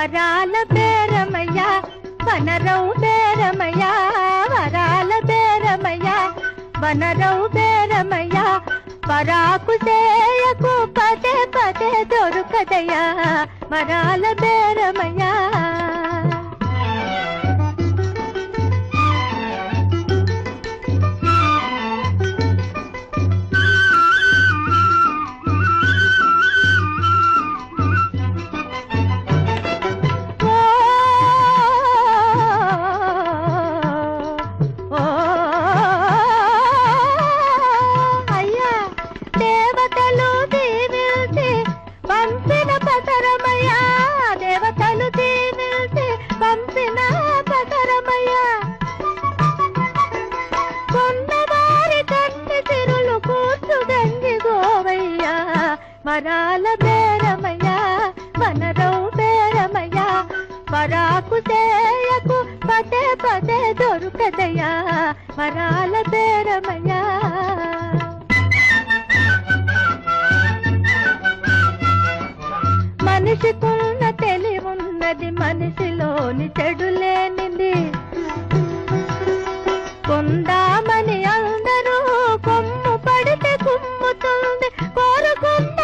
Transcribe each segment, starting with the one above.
వరాల బేరమయ్య వనరవు బేరమయ్య వరాల బేరమయ్య వనరవు బేరమయ్య పరాకు చేయకు పదే పదే దొరుకదయ్యా వరాల బేరమయ్య వరాల బేరమయ్య వనరవు బేరమయ్య పరాకు చేయకు పదే పదే దొరుకదయ్యా వరాల బేరమయ్య మనిషికున్న తెలివున్నది మనిషిలోని చెడు లేనిది కొందామని అందరూ కొమ్ము పడితే కుమ్ముతుంది కోరుకున్న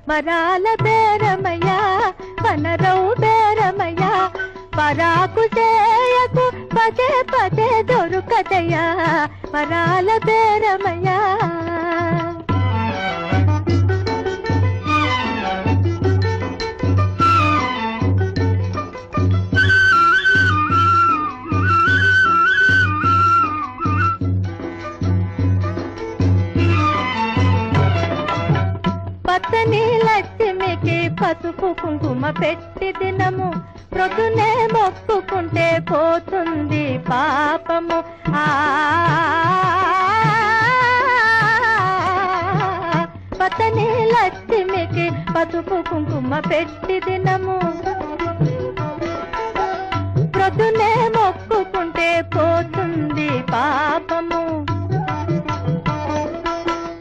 వరాల బేరమయ్య వనరవు బేరమయ్య పరాకు చేయకు పదే పదే దొరుకదయ్యా వరాల బేరమయ్య పచ్చని లక్ష్మికి పసుపు కుంకుమ పెట్టి దినము ప్రొద్దునే మొక్కుకుంటే పోతుంది పాపము పచ్చని లక్ష్మికి పసుపు కుంకుమ పెట్టి దినము ప్రొద్దునే మొక్కుకుంటే పోతుంది పాపము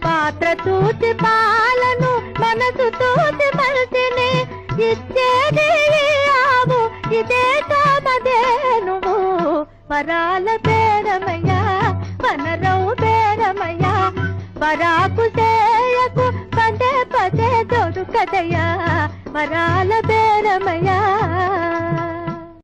పాత్ర చూసి పాలను మనసు చూసి మనిషిని ఇచ్చేది ఆవు ఇదే కామదే నువ్వు వరాల బేరమయ్య వనరవు బేరమయ్య పరాకు చేయకు పదే పదే దొరుకదయ్యా వరాల బేరమయ్య